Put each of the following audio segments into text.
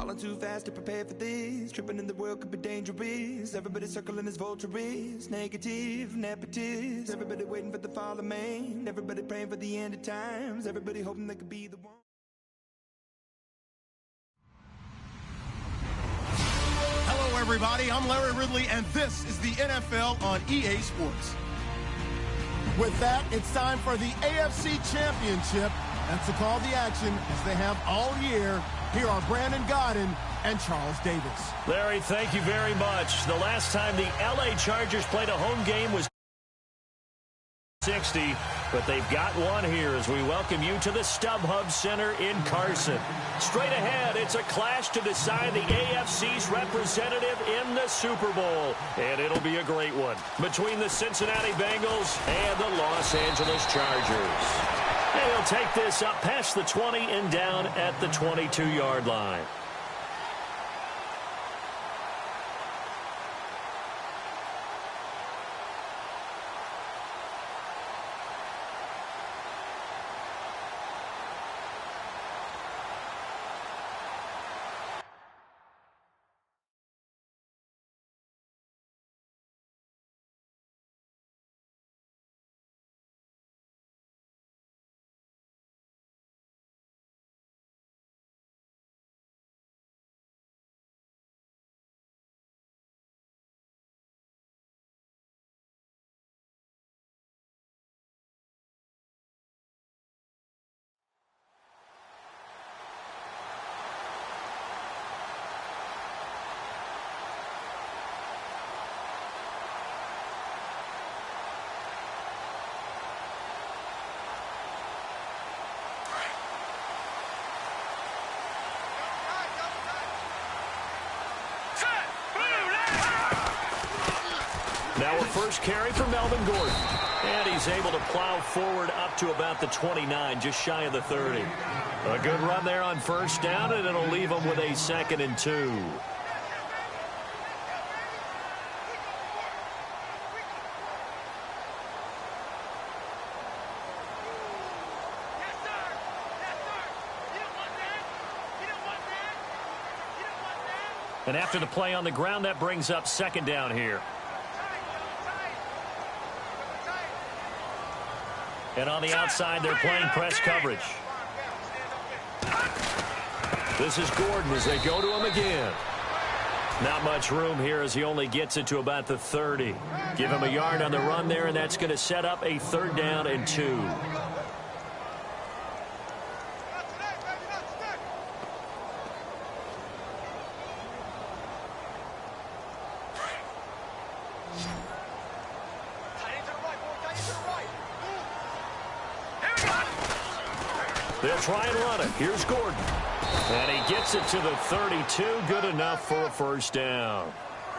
Falling too fast to prepare for this. Tripping in the world could be dangerous. Everybody circling as vultures. Negative, nepotist. Everybody waiting for the fall of man. Everybody praying for the end of times. Everybody hoping they could be the one. Hello, everybody. I'm Larry Ridley, and this is the NFL on EA Sports. With that, it's time for the AFC Championship. And to call the action, as they have all year, here are Brandon Godden and Charles Davis. Larry, thank you very much. The last time the LA Chargers played a home game was 60, but they've got one here as we welcome you to the StubHub Center in Carson. Straight ahead, it's a clash to decide the AFC's representative in the Super Bowl, and it'll be a great one between the Cincinnati Bengals and the Los Angeles Chargers. And he'll take this up past the 20 and down at the 22-yard line. Now a first carry for Melvin Gordon. And he's able to plow forward up to about the 29, just shy of the 30. A good run there on first down, and it'll leave him with a 2nd and 2. And after the play on the ground, that brings up 2nd down here. And on the outside, they're playing press coverage. This is Gordon as they go to him again. Not much room here as he only gets it to about the 30. Give him a yard on the run there, and that's going to set up a 3rd down and 2. They'll try and run it. Here's Gordon. And he gets it to the 32. Good enough for a 1st down.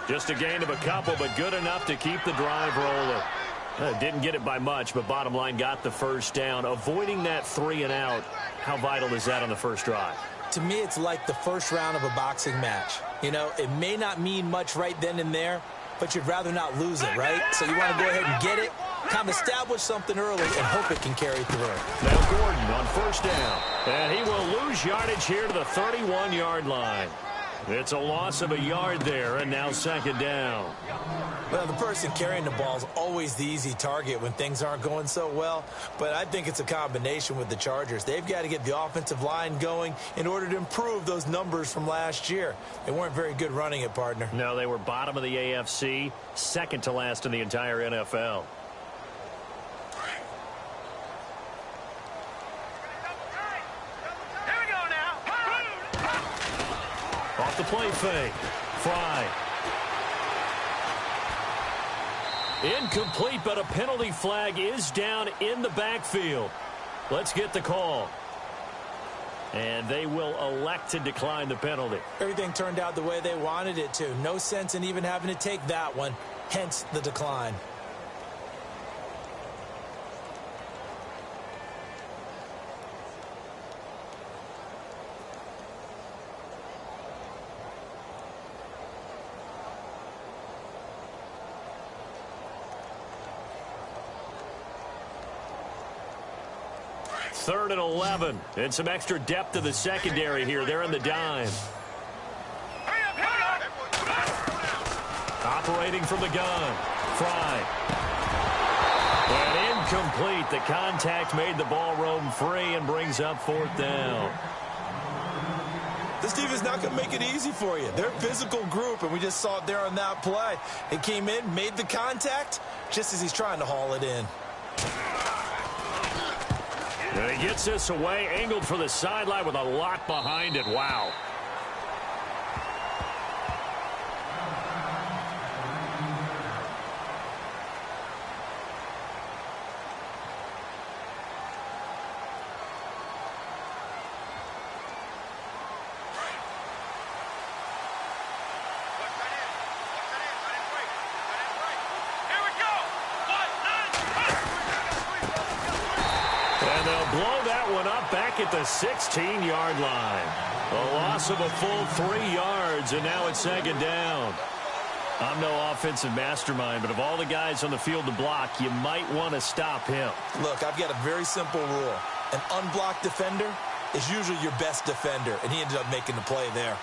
Just a gain of a couple, but good enough to keep the drive rolling. Didn't get it by much, but bottom line got the 1st down. Avoiding that 3 and out. How vital is that on the first drive? To me, it's like the first round of a boxing match. You know, it may not mean much right then and there, but you'd rather not lose it, right? So you want to go ahead and get it, kind of establish something early, and hope it can carry through. Now Gordon on 1st down. And he will lose yardage here to the 31-yard line. It's a loss of a yard there, and now 2nd down. Well, the person carrying the ball is always the easy target when things aren't going so well, but I think it's a combination with the Chargers. They've got to get the offensive line going in order to improve those numbers from last year. They weren't very good running it, partner. No, they were bottom of the AFC, 2nd to last in the entire NFL. Off the play fake. Fry. Incomplete, but a penalty flag is down in the backfield. Let's get the call. And they will elect to decline the penalty. Everything turned out the way they wanted it to. No sense in even having to take that one, hence the decline. Third and 11. And some extra depth to the secondary here. They're in the dime. Operating from the gun. Fry. And incomplete. The contact made the ball roam free and brings up 4th down. This team is not going to make it easy for you. They're a physical group, and we just saw it there on that play. He came in, made the contact, just as he's trying to haul it in. And he gets this away, angled for the sideline with a lot behind it. Wow. Back at the 16-yard line. A loss of a full 3 yards, and now it's 2nd down. I'm no offensive mastermind, but of all the guys on the field to block, you might want to stop him. Look, I've got a very simple rule. An unblocked defender is usually your best defender, and he ended up making the play there.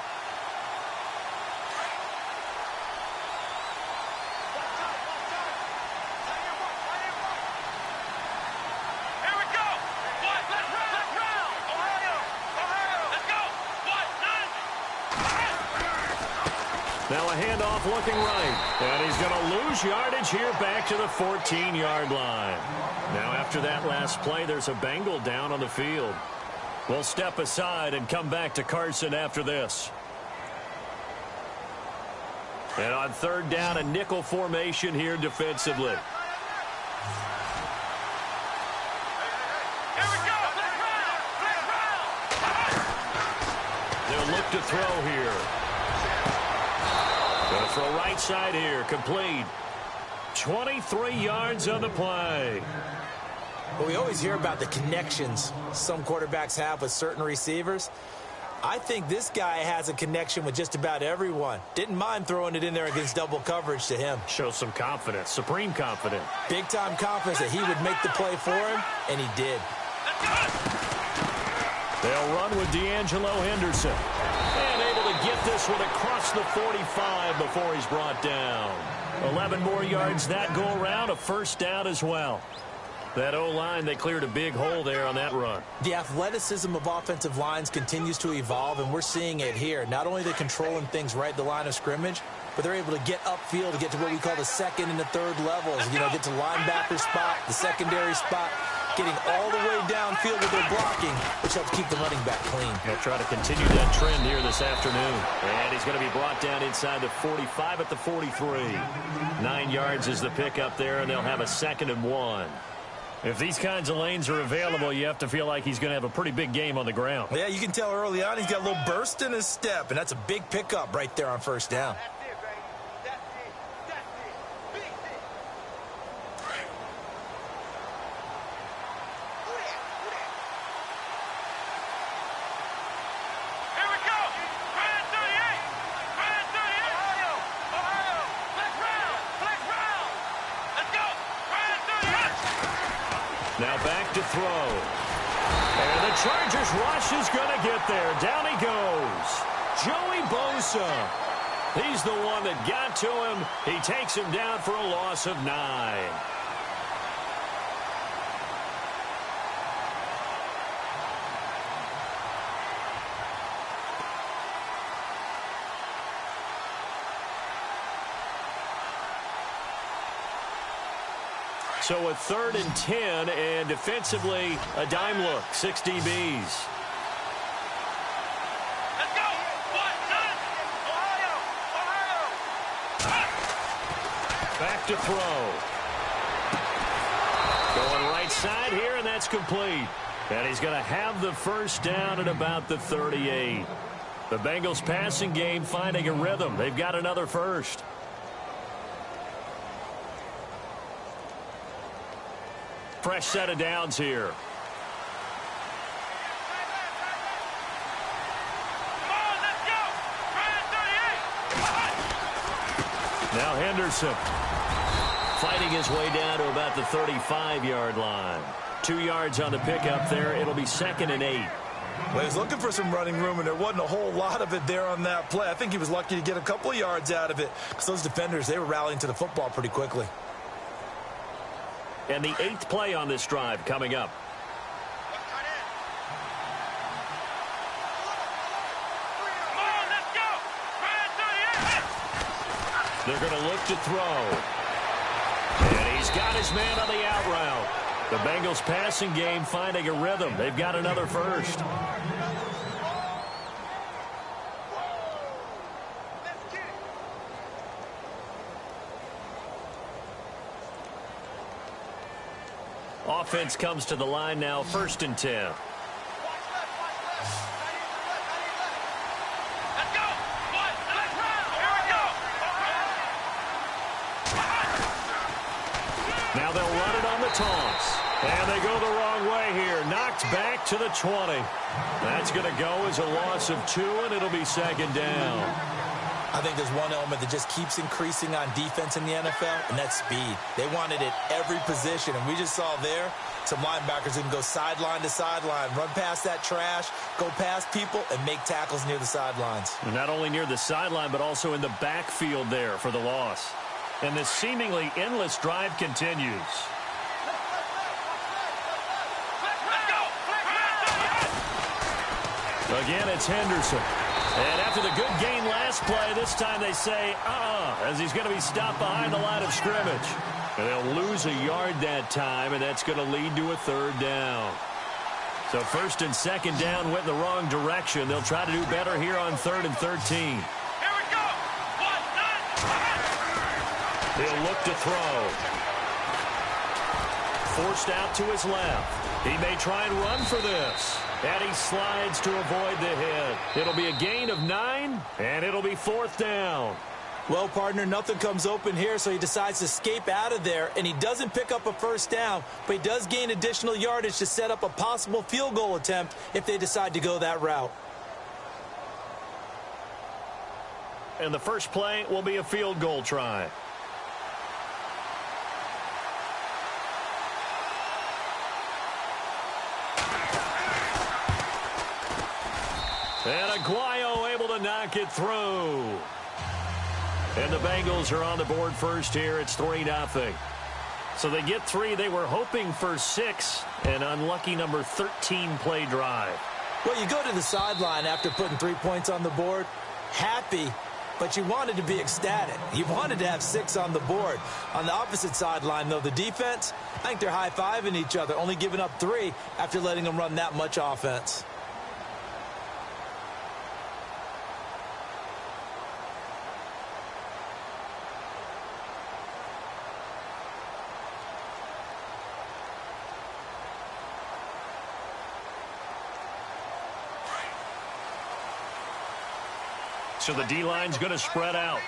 Now a handoff looking right. And he's going to lose yardage here back to the 14-yard line. Now after that last play, there's a Bengal down on the field. We'll step aside and come back to Carson after this. And on 3rd down, a nickel formation here defensively. They'll look to throw here. Going to throw right side here, complete. 23 yards on the play. Well, we always hear about the connections some quarterbacks have with certain receivers. I think this guy has a connection with just about everyone. Didn't mind throwing it in there against double coverage to him. Shows some confidence, supreme confidence. Big-time confidence that he would make the play for him, and he did. They'll run with D'Angelo Henderson. And able to get this one across the 45 before he's brought down. 11 more yards that go around, a 1st down as well. That O-line, they cleared a big hole there on that run. The athleticism of offensive lines continues to evolve, and we're seeing it here. Not only are they controlling things right at the line of scrimmage, but they're able to get upfield to get to what we call the 2nd and the 3rd levels. You know, get to linebacker spot, the secondary spot, getting all the way downfield with their blocking, which helps keep the running back clean. They'll try to continue that trend here this afternoon. And he's going to be brought down inside the 45 at the 43. 9 yards is the pickup there, and they'll have a 2nd and 1. If these kinds of lanes are available, you have to feel like he's going to have a pretty big game on the ground. Yeah, you can tell early on he's got a little burst in his step, and that's a big pickup right there on 1st down. Now back to throw. And the Chargers rush is going to get there. Down he goes. Joey Bosa. He's the one that got to him. He takes him down for a loss of 9. So a 3rd and 10, and defensively, a dime look, 6 DBs. Let's go! Ohio! Back to throw. Going right side here, and that's complete. And he's going to have the 1st down at about the 38. The Bengals passing game finding a rhythm. They've got another 1st. Fresh set of downs here. Now Henderson fighting his way down to about the 35-yard line. 2 yards on the pickup there. It'll be 2nd and 8. Well, he was looking for some running room, and there wasn't a whole lot of it there on that play. I think he was lucky to get a couple of yards out of it because those defenders, they were rallying to the football pretty quickly. And the 8th play on this drive coming up. They're going to look to throw. And he's got his man on the out route. The Bengals passing game finding a rhythm. They've got another first. Offense comes to the line now, 1st and 10. Now they'll run it on the toss. And they go the wrong way here. Knocked back to the 20. That's going to go as a loss of 2, and it'll be 2nd down. I think there's one element that just keeps increasing on defense in the NFL, and that's speed. They want it at every position, and we just saw there some linebackers who can go sideline to sideline, run past that trash, go past people, and make tackles near the sidelines. And not only near the sideline, but also in the backfield there for the loss. And this seemingly endless drive continues. Again, it's Henderson. And after the good gain last play, this time they say, as he's going to be stopped behind the line of scrimmage. And they'll lose a yard that time, and that's going to lead to a 3rd down. So 1st and 2nd down went in the wrong direction. They'll try to do better here on 3rd and 13. He'll look to throw. Forced out to his left. He may try and run for this. And he slides to avoid the hit. It'll be a gain of 9, and it'll be 4th down. Well, partner, nothing comes open here, so he decides to escape out of there, and he doesn't pick up a 1st down, but he does gain additional yardage to set up a possible field goal attempt if they decide to go that route. And the first play will be a field goal try. And Aguayo able to knock it through. And the Bengals are on the board first here. It's 3-0. So they get 3. They were hoping for 6. An unlucky number 13 play drive. Well, you go to the sideline after putting 3 points on the board, happy, but you wanted to be ecstatic. You wanted to have 6 on the board. On the opposite sideline, though, the defense, I think they're high-fiving each other, only giving up 3 after letting them run that much offense. So the D-line's going to spread out.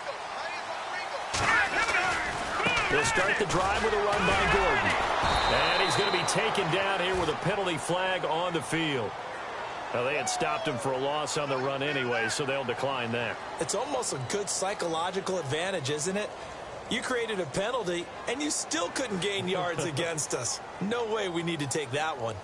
They'll start the drive with a run by Gordon. And he's going to be taken down here with a penalty flag on the field. Now, they had stopped him for a loss on the run anyway, so they'll decline that. It's almost a good psychological advantage, isn't it? You created a penalty, and you still couldn't gain yards against us. No way we need to take that one.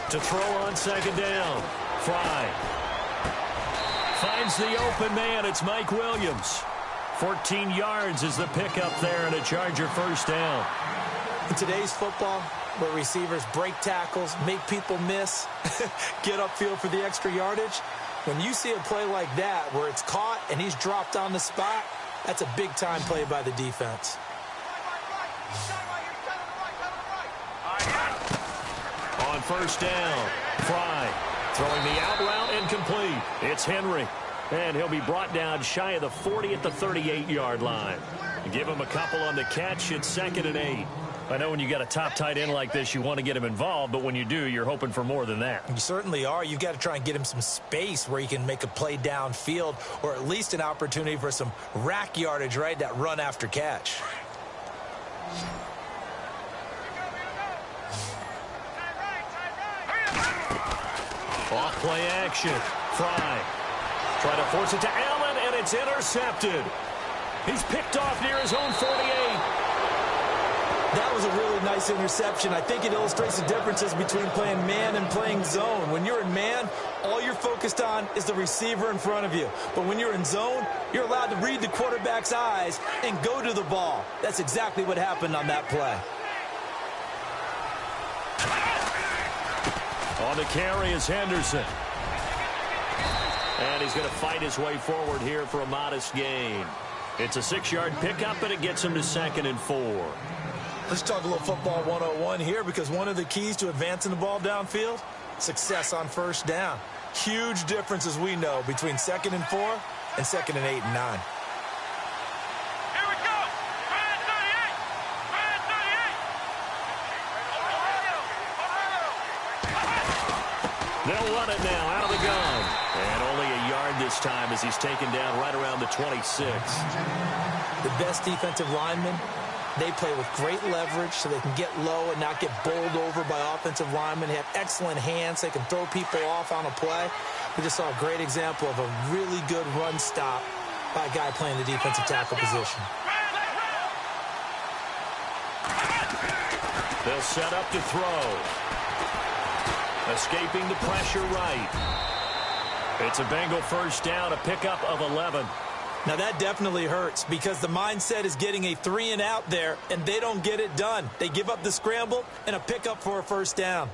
To throw on 2nd down. Fry finds the open man. It's Mike Williams. 14 yards is the pickup there and a Charger 1st down. In today's football, where receivers break tackles, make people miss, get upfield for the extra yardage, when you see a play like that where it's caught and he's dropped on the spot, that's a big-time play by the defense. On 1st down, Fry throwing the out route incomplete. It's Henry, and he'll be brought down shy of the 40 at the 38-yard line. Give him a couple on the catch. It's 2nd and 8. I know when you got a top tight end like this, you want to get him involved, but when you do, you're hoping for more than that. You certainly are. You've got to try and get him some space where he can make a play downfield, or at least an opportunity for some rack yardage, right? That run after catch. Off play action. Fry. Try to force it to Allen, and it's intercepted. He's picked off near his own 48. That was a really nice interception. I think it illustrates the differences between playing man and playing zone. When you're in man, all you're focused on is the receiver in front of you. But when you're in zone, you're allowed to read the quarterback's eyes and go to the ball. That's exactly what happened on that play. On the carry is Henderson. And he's going to fight his way forward here for a modest gain. It's a 6-yard pickup, and it gets him to 2nd and 4. Let's talk a little football 101 here, because one of the keys to advancing the ball downfield, success on first down. Huge difference, as we know, between 2nd and 4 and 2nd and 8 and 9. Here we go. Brand 38. Brand 38. They'll run it now out of the gun. And only a yard this time as he's taken down right around the 26. The best defensive linemen, they play with great leverage so they can get low and not get bowled over by offensive linemen. They have excellent hands. They can throw people off on a play. We just saw a great example of a really good run stop by a guy playing the defensive tackle position. They'll set up to throw. Escaping the pressure right. It's a Bengal first down, a pickup of 11. Now that definitely hurts, because the mindset is getting a 3-and-out there, and they don't get it done. They give up the scramble and a pickup for a first down.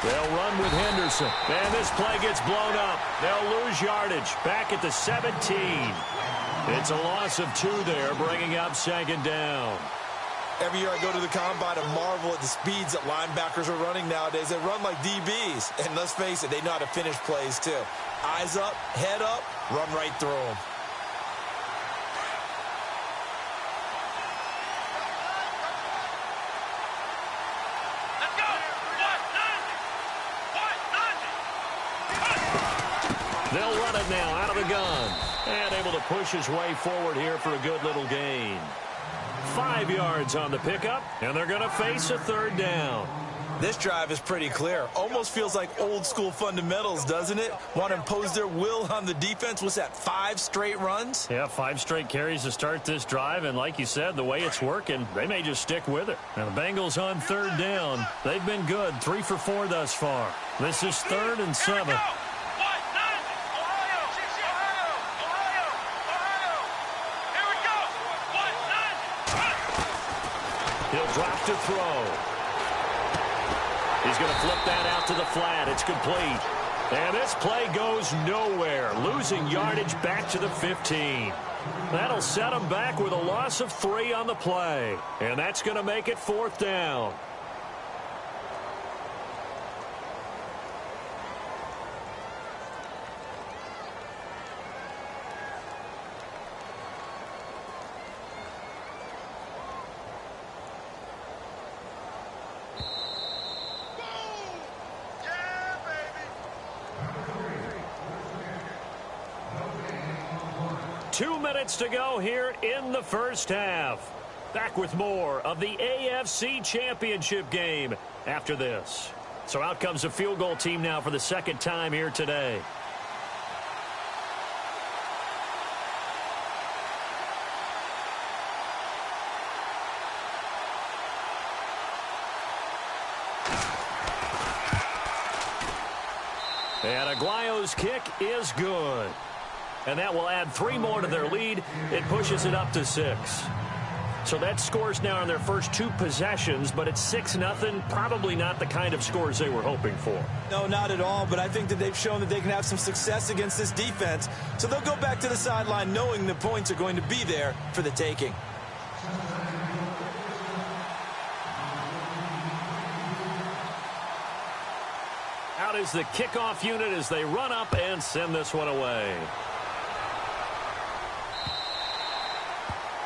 They'll run with Henderson. And this play gets blown up. They'll lose yardage. Back at the 17. It's a loss of 2 there, bringing up 2nd down. Every year I go to the combine and marvel at the speeds that linebackers are running nowadays. They run like DBs. And let's face it, they know how to finish plays too. Eyes up, head up, run right through them. They'll run it now out of the gun. And able to push his way forward here for a good little gain. 5 yards on the pickup, and they're going to face a 3rd down. This drive is pretty clear. Almost feels like old school fundamentals, doesn't it? Want to impose their will on the defense. Was that 5 straight runs? Yeah, 5 straight carries to start this drive, and like you said, the way it's working, they may just stick with it. Now the Bengals on 3rd down. They've been good, 3 for 4 thus far. This is 3rd and 7. He'll drop to throw. He's going to flip that out to the flat. It's complete. And this play goes nowhere. Losing yardage back to the 15. That'll set him back with a loss of 3 on the play. And that's going to make it 4th down. Two minutes to go here in the first half. Back with more of the AFC Championship game after this. So out comes a field goal team now for the 2nd time here today. And Aguayo's kick is good. And that will add 3 more to their lead. It pushes it up to 6. So that scores now in their first 2 possessions, but it's 6-0. Probably not the kind of scores they were hoping for. No, not at all, but I think that they've shown that they can have some success against this defense. So they'll go back to the sideline knowing the points are going to be there for the taking. Out is the kickoff unit as they run up and send this one away.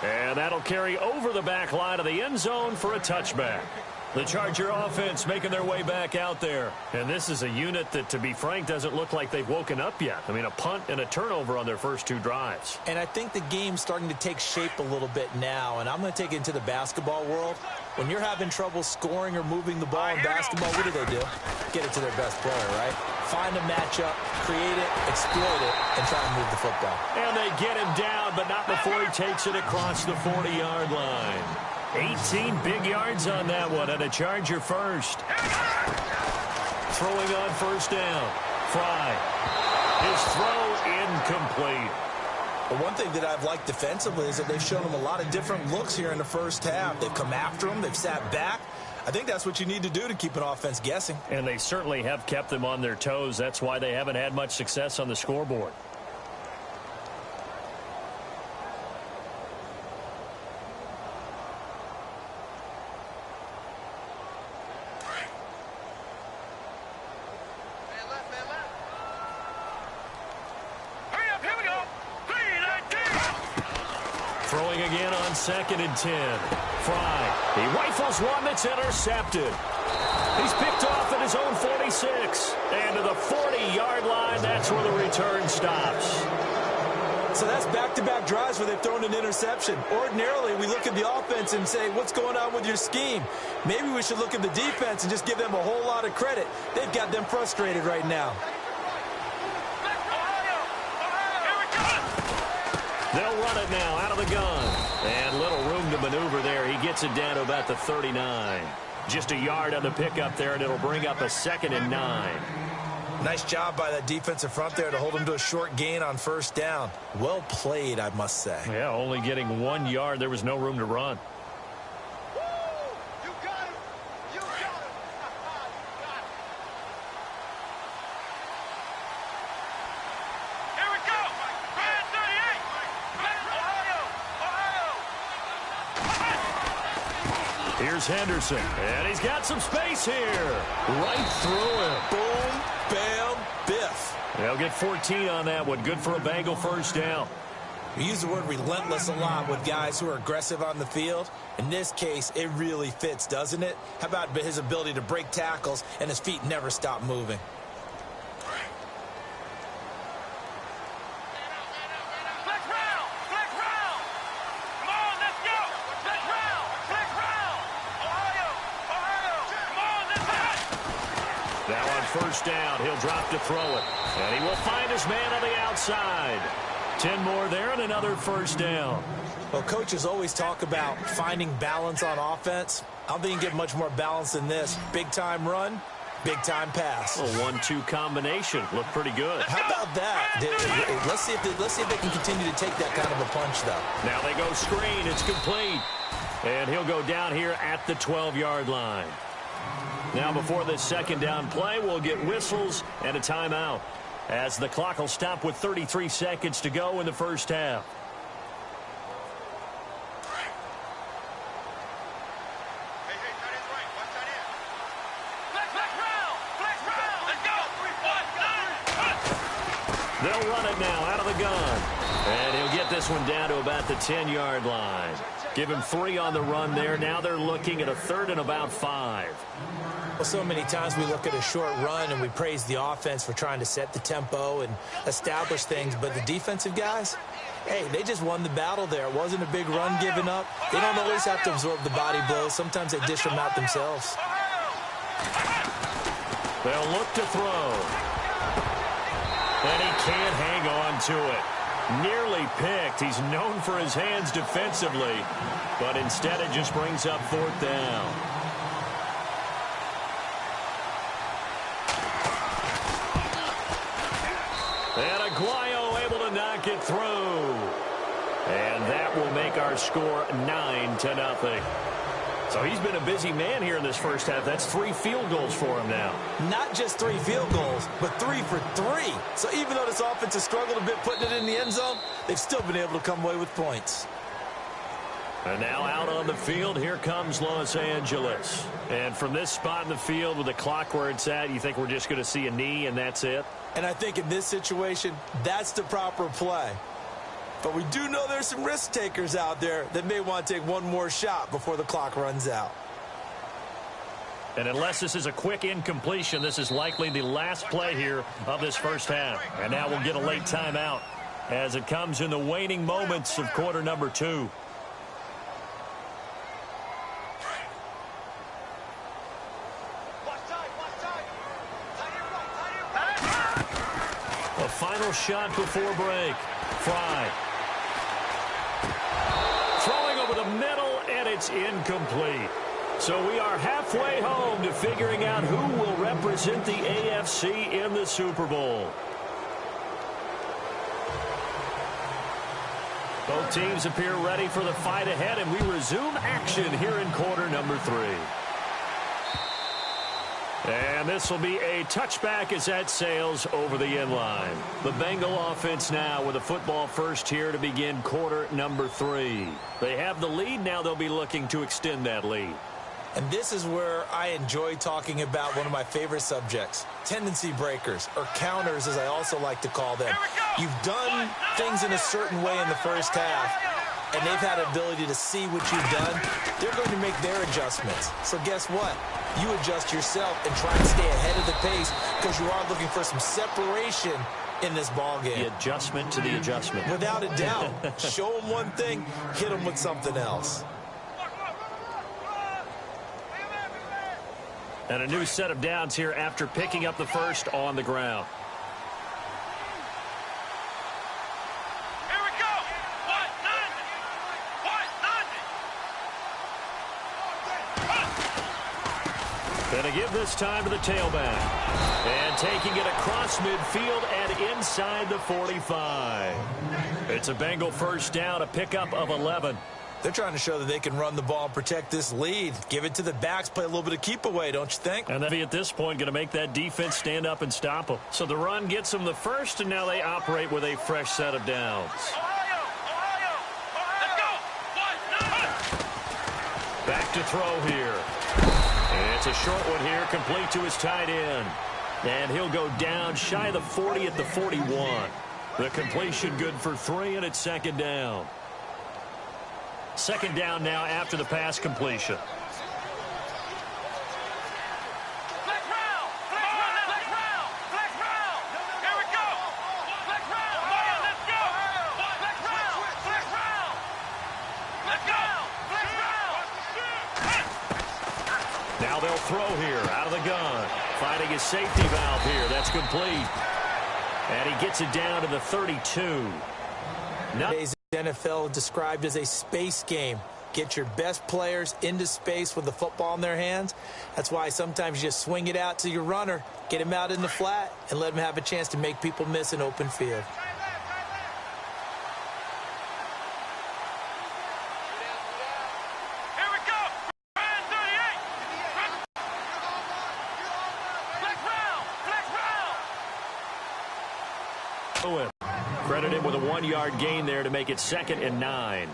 And that'll carry over the back line of the end zone for a touchback. The Charger offense making their way back out there. And this is a unit that, to be frank, doesn't look like they've woken up yet. I mean, a punt and a turnover on their first 2 drives. And I think the game's starting to take shape a little bit now. And I'm going to take it into the basketball world. When you're having trouble scoring or moving the ball in basketball, what do? Get it to their best player, right? Find a matchup, create it, exploit it, and try and move the football. And they get him down, but not before he takes it across the 40-yard line. 18 big yards on that one, and a Charger first. Throwing on first down. Fry. His throw incomplete. But one thing that I've liked defensively is that they've shown them a lot of different looks here in the first half. They've come after them. They've sat back. I think that's what you need to do to keep an offense guessing. And they certainly have kept them on their toes. That's why they haven't had much success on the scoreboard. Throwing again on 2nd and 10. Fry. He rifles one that's intercepted. He's picked off at his own 46. And to the 40-yard line, that's where the return stops. So that's back-to-back drives where they've thrown an interception. Ordinarily, we look at the offense and say, what's going on with your scheme? Maybe we should look at the defense and just give them a whole lot of credit. They've got them frustrated right now. They'll run it now out of the gun. And little room to maneuver there. He gets it down to about the 39. Just a yard on the pickup there, and it'll bring up a 2nd and 9. Nice job by that defensive front there to hold him to a short gain on first down. Well played, I must say. Yeah, only getting 1 yard. There was no room to run. Here's Henderson, and he's got some space here. Right through him. Boom, bam, biff. They'll get 14 on that one. Good for a Bengal first down. We use the word relentless a lot with guys who are aggressive on the field. In this case, it really fits, doesn't it? How about his ability to break tackles and his feet never stop moving? First down, he'll drop to throw it. And he will find his man on the outside. 10 more there and another first down. Well, coaches always talk about finding balance on offense. I don't think you can get much more balance than this. Big-time run, big-time pass. A 1-2 combination. Looked pretty good. How about that? Let's see if they can continue to take that kind of a punch, though. Now they go screen. It's complete. And he'll go down here at the 12-yard line. Now before this second down play, we'll get whistles and a timeout, as the clock will stop with 33 seconds to go in the first half. They'll run it now out of the gun. And he'll get this one down to about the 10-yard line. Give him 3 on the run there. Now they're looking at a 3rd and about 5. Well, so many times we look at a short run and we praise the offense for trying to set the tempo and establish things. But the defensive guys, hey, they just won the battle there. It wasn't a big run given up. They don't always have to absorb the body blows. Sometimes they dish them out themselves. They'll look to throw. And he can't hang on to it. Nearly picked. He's known for his hands defensively, but instead it just brings up 4th down. And Aguayo able to knock it through. And that will make our score 9-0. So he's been a busy man here in this first half. That's 3 field goals for him now. Not just 3 field goals, but 3 for 3. So even though this offense has struggled a bit putting it in the end zone, they've still been able to come away with points. And now out on the field, here comes Los Angeles. And from this spot in the field with the clock where it's at, you think we're just going to see a knee and that's it? And I think in this situation, that's the proper play. But we do know there's some risk takers out there that may want to take one more shot before the clock runs out. And unless this is a quick incompletion, this is likely the last play here of this first half. And now we'll get a late timeout as it comes in the waning moments of quarter number 2. A final shot before break. Fry. Throwing over the middle, and it's incomplete. So we are halfway home to figuring out who will represent the AFC in the Super Bowl. Both teams appear ready for the fight ahead, and we resume action here in quarter number 3. And this will be a touchback as that sails over the end line. The Bengal offense now with a football first here to begin quarter number 3. They have the lead. Now they'll be looking to extend that lead. And this is where I enjoy talking about one of my favorite subjects, tendency breakers, or counters as I also like to call them. You've done things in a certain way in the first half, and they've had the ability to see what you've done. They're going to make their adjustments. So guess what? You adjust yourself and try and stay ahead of the pace because you are looking for some separation in this ball game. The adjustment to the adjustment. Without a doubt. Show them one thing, hit them with something else. And a new set of downs here after picking up the first on the ground. Here we go. Gonna give this time to the tailback. And taking it across midfield and inside the 45. It's a Bengal first down, a pickup of 11. They're trying to show that they can run the ball and protect this lead. Give it to the backs, play a little bit of keep away, don't you think? And they'll be at this point going to make that defense stand up and stop them. So the run gets them the first, and now they operate with a fresh set of downs. Back to throw here. And it's a short one here, complete to his tight end. And he'll go down shy of the 40 at the 41. The completion good for 3, and it's second down. Second down now after the pass completion. Now they'll throw here out of the gun. Finding his safety valve here. That's complete. And he gets it down to the 32. Now NFL described as a space game. Get your best players into space with the football in their hands. That's why sometimes you just swing it out to your runner, get him out in the flat, and let him have a chance to make people miss an open field. Here we go. 38. Flex round. Credited with a 1-yard gain there to make it 2nd and 9.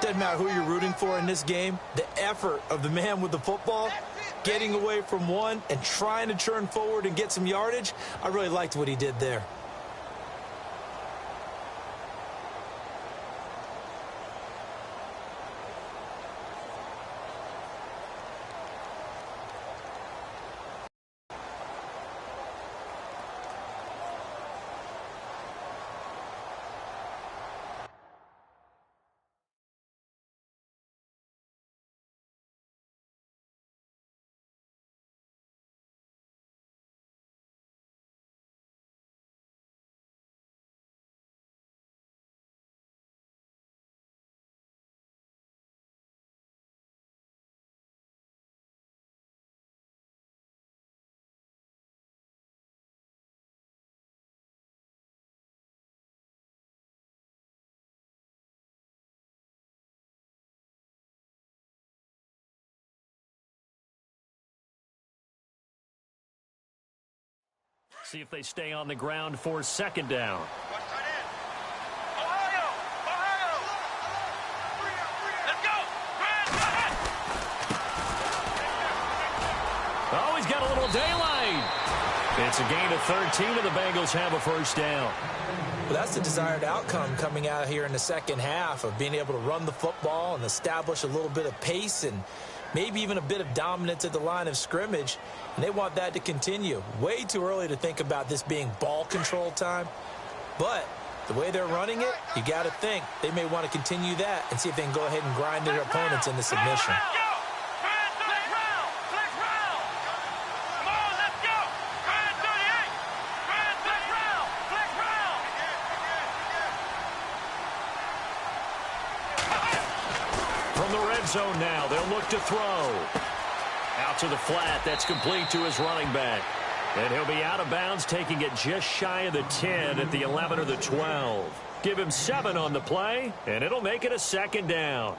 Doesn't matter who you're rooting for in this game. The effort of the man with the football, getting away from one and trying to turn forward and get some yardage, I really liked what he did there. See if they stay on the ground for second down. Let's go. Oh, he's got a little daylight. It's a gain of 13, and the Bengals have a first down. Well, that's the desired outcome coming out here in the second half of being able to run the football and establish a little bit of pace and maybe even a bit of dominance at the line of scrimmage, and they want that to continue. Way too early to think about this being ball control time, but the way they're running it, you got to think they may want to continue that and see if they can go ahead and grind their opponents into submission. From the red zone now, they'll look to throw. Out to the flat, that's complete to his running back. And he'll be out of bounds, taking it just shy of the 10 at the 11 or the 12. Give him 7 on the play, and it'll make it a second down.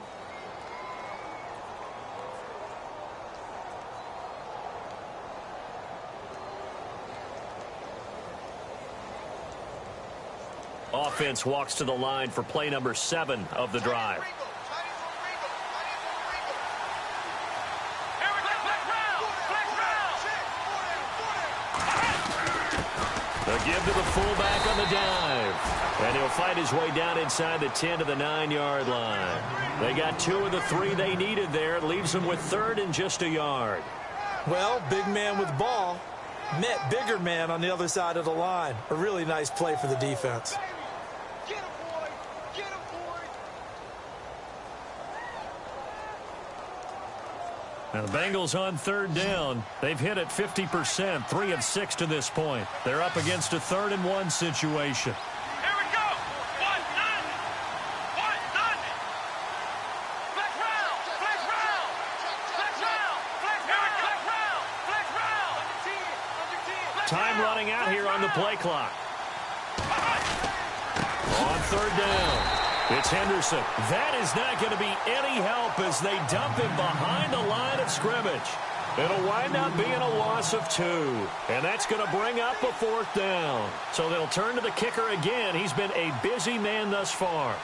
Offense walks to the line for play number 7 of the drive. The give to the fullback on the dive. And he'll fight his way down inside the 10 to the 9-yard line. They got 2 of the 3 they needed there. It leaves them with 3rd and just a yard. Well, big man with ball met bigger man on the other side of the line. A really nice play for the defense. Get him, boy! Get him, boy! Now the Bengals on 3rd down. They've hit it 50%, 3 of 6 to this point. They're up against a 3rd and 1 situation. Here we go! 1-0! 1-0! Flex round! Flex round! Flex round! Flex round! Flex round! Flex round! Under 10! Time running out here on the play clock. On 3rd down. It's Henderson. That is not going to be any help as they dump him behind the line of scrimmage. It'll wind up being a loss of 2. And that's going to bring up a 4th down. So they'll turn to the kicker again. He's been a busy man thus far.